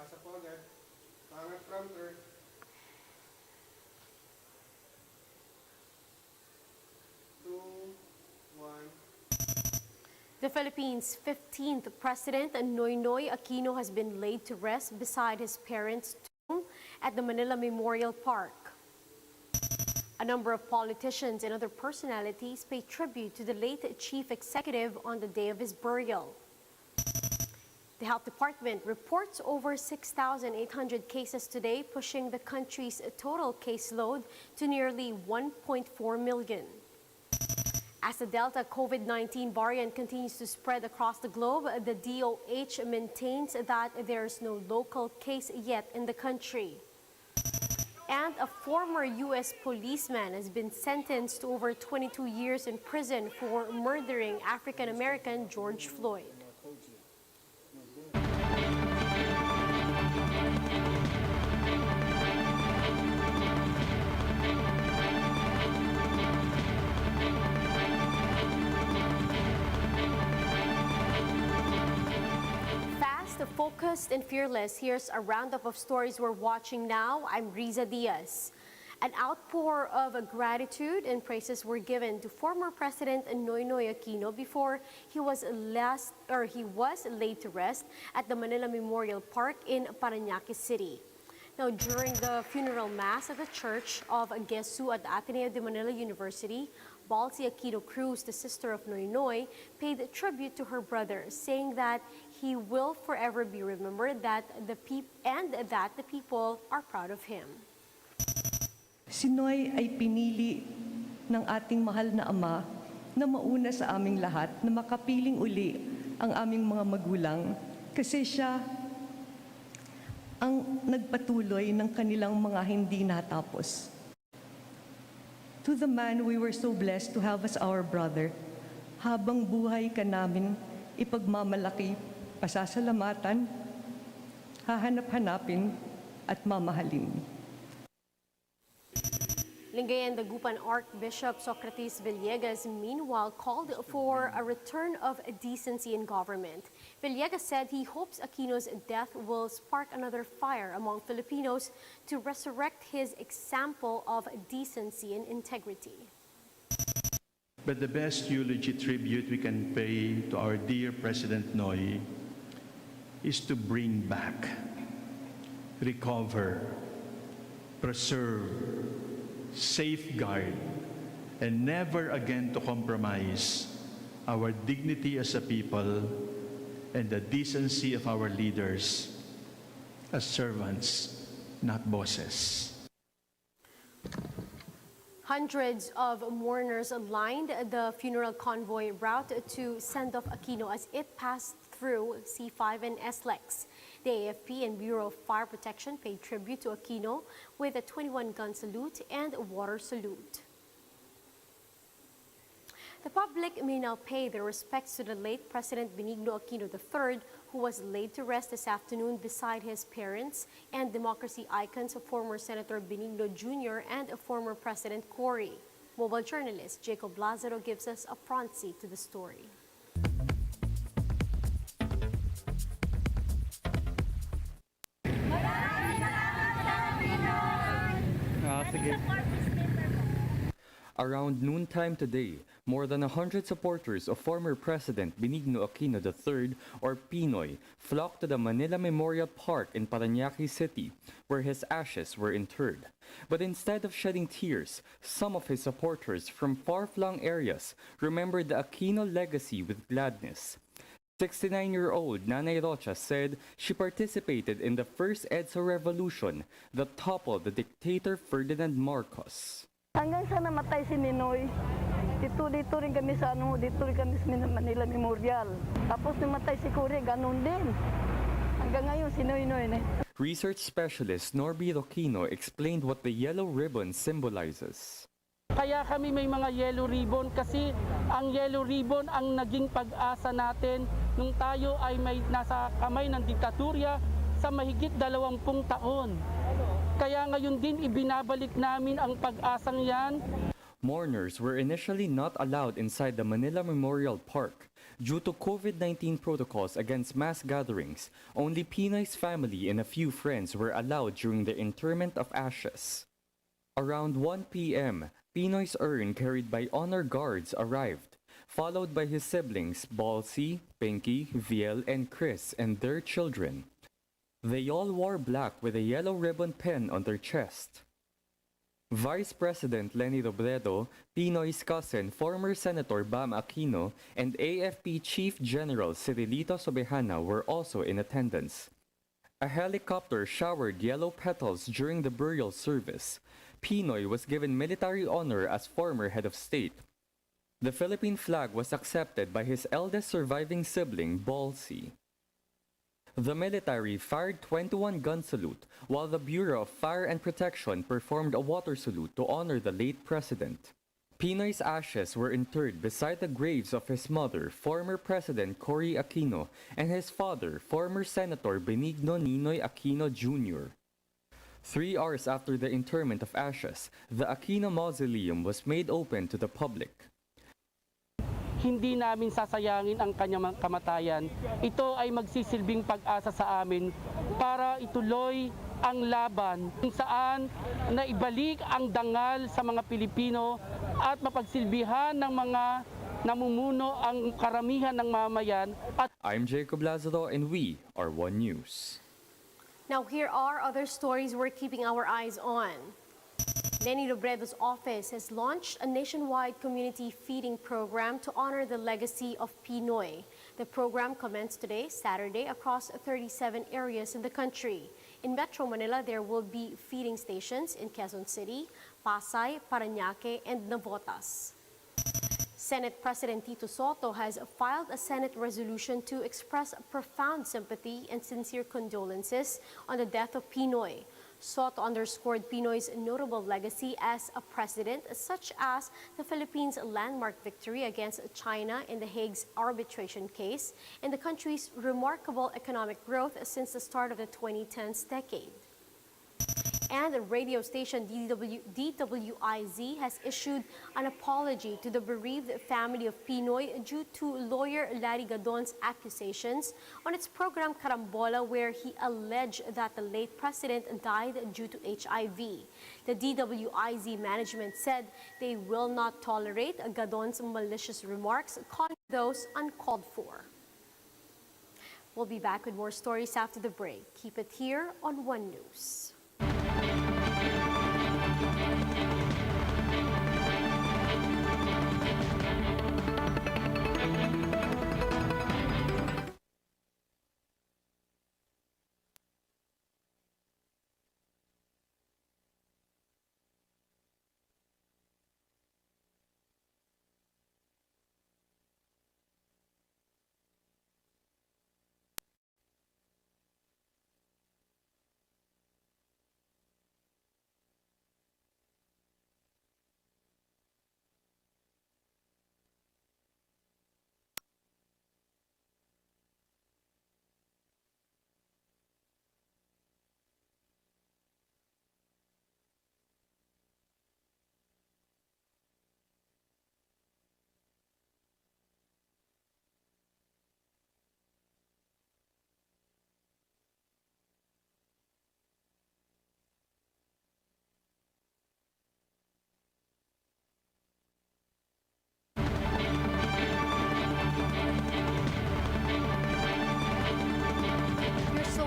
Basa po agad. Pangat prompter. Two, one. The Philippines' 15th President, Noynoy Aquino, has been laid to rest beside his parents' tomb at the Manila Memorial Park. A number of politicians and other personalities paid tribute to the late chief executive on the day of his burial. The Health Department reports over 6,800 cases today, pushing the country's total caseload to nearly 1.4 million. As the Delta COVID-19 variant continues to spread across the globe, the DOH maintains that there is no local case yet in the country. And a former U.S. policeman has been sentenced to over 22 years in prison for murdering African-American George Floyd. Focused and fearless, here's a roundup of stories we're watching now. I'm Riza Diaz. An outpour of gratitude and praises were given to former President Noynoy Aquino before he was laid to rest at the Manila Memorial Park in Parañaque City. Now, during the funeral mass at the Church of Gesu at Ateneo de Manila University, Balsi Aquino Cruz, the sister of Noynoy, paid tribute to her brother, saying that he will forever be remembered that the people are proud of him. Si Noy ay pinili ng ating mahal na Ama na mauna sa aming lahat na makapiling uli ang aming mga magulang kasi siya ang nagpatuloy ng kanilang mga hindi natapos. To the man we were so blessed to have as our brother, habang buhay ka namin ipagmamalaki, pasasalamatan, hahanap-hanapin at mamahalin. Lingayen Dagupan Archbishop Socrates Villegas meanwhile called for a return of decency in government. Villegas said he hopes Aquino's death will spark another fire among Filipinos to resurrect his example of decency and integrity. But the best eulogy tribute we can pay to our dear President Noy is to bring back, recover, preserve, safeguard, and never again to compromise our dignity as a people and the decency of our leaders as servants, not bosses. Hundreds of mourners lined the funeral convoy route to send off Aquino as it passed through C5 and SLEX. The AFP and Bureau of Fire Protection paid tribute to Aquino with a 21-gun salute and water salute. The public may now pay their respects to the late President Benigno Aquino III, who was laid to rest this afternoon beside his parents and democracy icons, former Senator Benigno Jr. and former President Cory. Mobile journalist Jacob Lazaro gives us a front seat to the story. Around noontime today, more than 100 supporters of former President Benigno Aquino III, or Pinoy, flocked to the Manila Memorial Park in Parañaque City, where his ashes were interred. But instead of shedding tears, some of his supporters from far-flung areas remembered the Aquino legacy with gladness. 69-year-old Nanay Rocha said she participated in the first EDSA revolution that toppled the dictator Ferdinand Marcos. Hanggang sa namatay si Ninoy, dito rin kami sa dito rin kami sa Manila Memorial. Tapos namatay si Cory, ganun din. Hanggang ngayon si Noynoy. Research specialist Norby Roquino explained what the yellow ribbon symbolizes. Kaya kami may mga yellow ribbon kasi ang yellow ribbon ang naging pag-asa natin nung tayo ay may nasa kamay ng diktatorya sa mahigit 20 taon. Kaya ngayon din ibinabalik namin ang pag-asang yan. Mourners were initially not allowed inside the Manila Memorial Park. Due to COVID-19 protocols against mass gatherings, only Pinoy's family and a few friends were allowed during the interment of ashes. Around 1 p.m., Pinoy's urn carried by honor guards arrived, followed by his siblings Balsi, Pinky, Viel, and Chris and their children. They all wore black with a yellow ribbon pin on their chest. Vice President Leni Robredo, Pinoy's cousin, former Senator Bam Aquino, and AFP Chief General Cirilito Sobejana were also in attendance. A helicopter showered yellow petals during the burial service. Pinoy was given military honor as former head of state. The Philippine flag was accepted by his eldest surviving sibling, Balsi. The military fired 21 gun salute, while the Bureau of Fire and Protection performed a water salute to honor the late president. Pinoy's ashes were interred beside the graves of his mother, former President Cory Aquino, and his father, former Senator Benigno Ninoy Aquino Jr. 3 hours after the interment of ashes, the Aquino Mausoleum was made open to the public. Hindi namin sasayangin ang kanyang kamatayan. Ito ay magsisilbing pag-asa sa amin para ituloy ang laban kung saan naibalik ang dangal sa mga Pilipino at mapagsilbihan ng mga namumuno ang karamihan ng mamayan. I'm Jacob Lazaro and we are One News. Now here are other stories we're keeping our eyes on. Leni Robredo's office has launched a nationwide community feeding program to honor the legacy of Pinoy. The program commenced today, Saturday, across 37 areas in the country. In Metro Manila, there will be feeding stations in Quezon City, Pasay, Parañaque, and Navotas. Senate President Tito Soto has filed a Senate resolution to express profound sympathy and sincere condolences on the death of Pinoy. Soto underscored Pinoy's notable legacy as a president, such as the Philippines' landmark victory against China in the Hague's arbitration case and the country's remarkable economic growth since the start of the 2010s decade. And the radio station DWIZ has issued an apology to the bereaved family of Pinoy due to lawyer Larry Gadon's accusations on its program Carambola, where he alleged that the late president died due to HIV. The DWIZ management said they will not tolerate Gadon's malicious remarks, calling those uncalled for. We'll be back with more stories after the break. Keep it here on One News.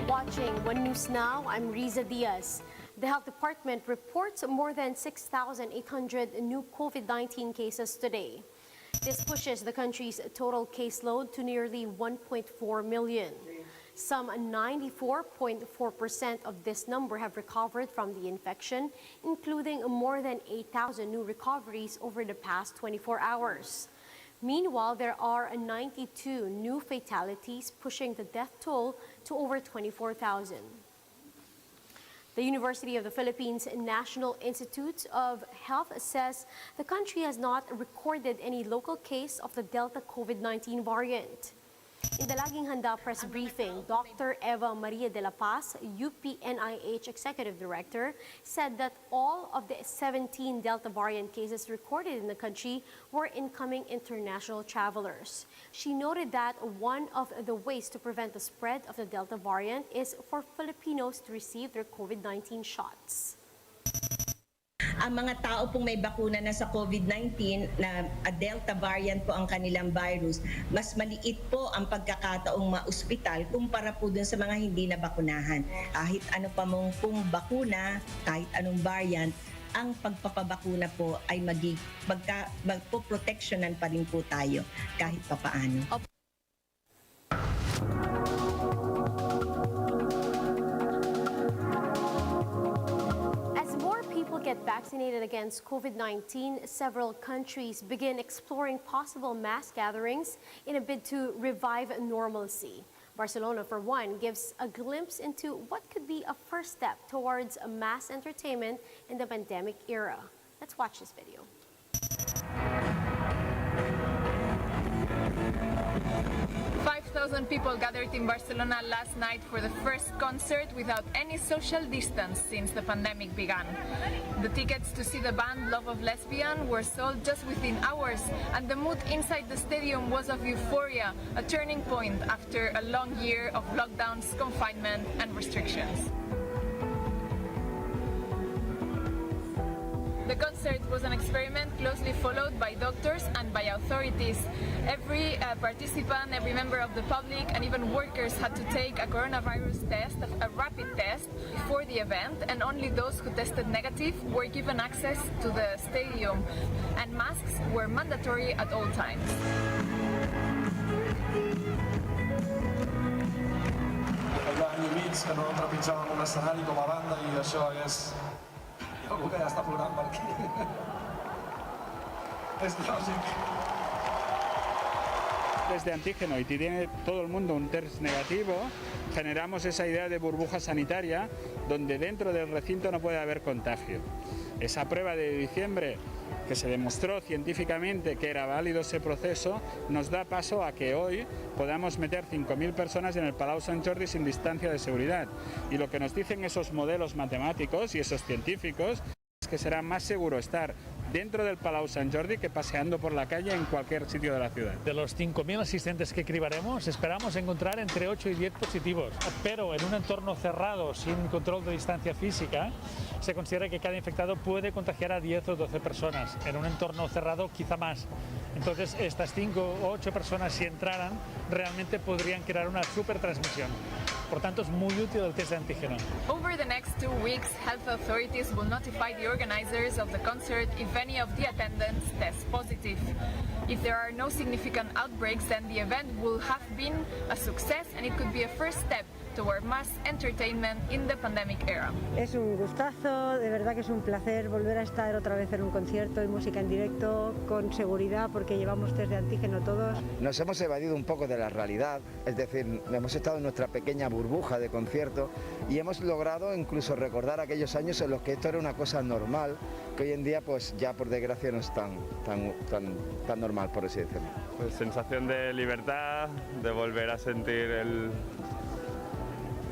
Watching One News Now, I'm Riza Diaz. The Health Department reports more than 6,800 new COVID-19 cases today. This pushes the country's total caseload to nearly 1.4 million. Some 94.4% of this number have recovered from the infection, including more than 8,000 new recoveries over the past 24 hours. Meanwhile, there are 92 new fatalities, pushing the death toll to over 24,000. The University of the Philippines National Institute of Health says the country has not recorded any local case of the Delta COVID-19 variant. In the Laging Handa press briefing, Dr. Eva Maria de la Paz, UP-NIH Executive Director, said that all of the 17 Delta variant cases recorded in the country were incoming international travelers. She noted that one of the ways to prevent the spread of the Delta variant is for Filipinos to receive their COVID-19 shots. Ang mga tao pong may bakuna na sa COVID-19 na Delta variant po ang kanilang virus, mas maliit po ang pagkakataong ma-ospital kumpara po dun sa mga hindi na bakunahan. Kahit ano pa mong pong bakuna, kahit anong variant, ang pagpapabakuna po ay magpo-protectionan pa rin po tayo kahit papaano. Get vaccinated against COVID-19, several countries begin exploring possible mass gatherings in a bid to revive normalcy. Barcelona, for one, gives a glimpse into what could be a first step towards a mass entertainment in the pandemic era. Let's watch this video. 5,000 people gathered in Barcelona last night for the first concert without any social distance since the pandemic began. The tickets to see the band Love of Lesbian were sold just within hours, and the mood inside the stadium was of euphoria, a turning point after a long year of lockdowns, confinement, and restrictions. The concert was an experiment closely followed by doctors and by authorities. Every participant, every member of the public, and even workers had to take a coronavirus test, a rapid test, before the event, and only those who tested negative were given access to the stadium, and masks were mandatory at all times. Agli anni Mix che non trapigiamo come scenari come banda y això és... Jo que ja està plorant per aquí. És lògic. Desde antígeno y tiene todo el mundo un test negativo, generamos esa idea de burbuja sanitaria donde dentro del recinto no puede haber contagio. Esa prueba de diciembre, que se demostró científicamente que era válido ese proceso, nos da paso a que hoy podamos meter 5.000 personas en el Palau Sant Jordi sin distancia de seguridad. Y lo que nos dicen esos modelos matemáticos y esos científicos es que será más seguro estar dentro del Palau Sant Jordi que paseando por la calle en cualquier sitio de la ciudad. De los 5.000 asistentes que cribaremos, esperamos encontrar entre 8 y 10 positivos, pero en un entorno cerrado, sin control de distancia física, se considera que cada infectado puede contagiar a 10 o 12 personas. En un entorno cerrado, quizá más. Entonces, estas 5 o 8 personas, si entraran, realmente podrían crear una supertransmisión. Por tanto, es muy útil el test de antígeno. Over the next 2 weeks, health authorities will notify the organizers of the concert if any of the attendants test positive. If there are no significant outbreaks, then the event will have been a success and it could be a first step toward mass entertainment in the pandemic era. Es un gustazo, de verdad que es un placer volver a estar otra vez en un concierto y música en directo con seguridad porque llevamos test de antígeno todos. Nos hemos evadido un poco de la realidad, es decir, hemos estado en nuestra pequeña burbuja de concierto y hemos logrado incluso recordar aquellos años en los que esto era una cosa normal, que hoy en día pues ya por desgracia no es tan normal, por así decirlo. Pues sensación de libertad, de volver a sentir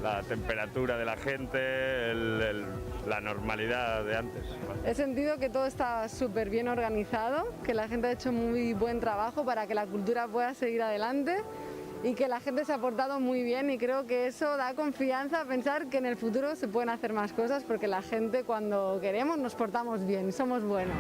la temperatura de la gente, la normalidad de antes. He sentido que todo está súper bien organizado, que la gente ha hecho muy buen trabajo para que la cultura pueda seguir adelante y que la gente se ha portado muy bien y creo que eso da confianza a pensar que en el futuro se pueden hacer más cosas porque la gente cuando queremos nos portamos bien, somos buenos.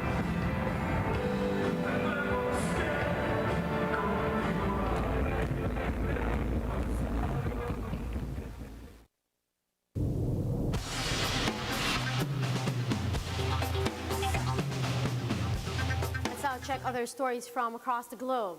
Check other stories from across the globe.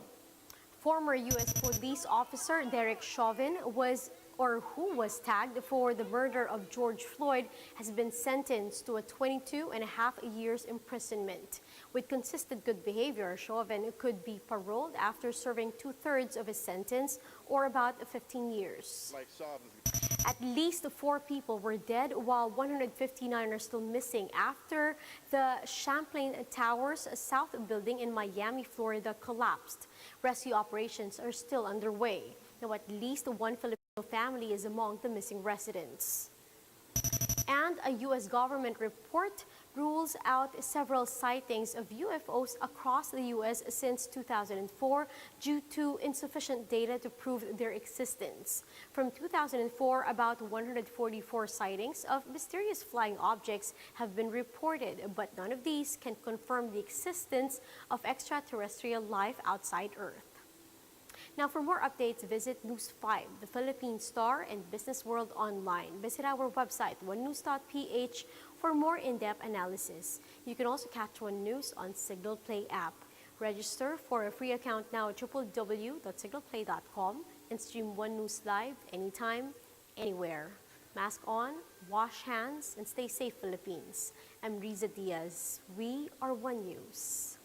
Former U.S. police officer Derek Chauvin who was tagged for the murder of George Floyd has been sentenced to a 22.5 years imprisonment. With consistent good behavior, Chauvin could be paroled after serving 2/3 of his sentence, or about 15 years. At least 4 people were dead, while 159 are still missing after the Champlain Towers South building in Miami, Florida collapsed. Rescue operations are still underway. Now, at least one Filipino family is among the missing residents. And a U.S. government report rules out several sightings of UFOs across the U.S. since 2004 due to insufficient data to prove their existence. From 2004, about 144 sightings of mysterious flying objects have been reported, but none of these can confirm the existence of extraterrestrial life outside Earth. Now, for more updates, visit News 5, the Philippine Star, and Business World Online. Visit our website, onenews.ph, for more in-depth analysis. You can also catch One News on Signal Play app. Register for a free account now at www.signalplay.com and stream One News live anytime, anywhere. Mask on, wash hands, and stay safe, Philippines. I'm Riza Diaz. We are One News.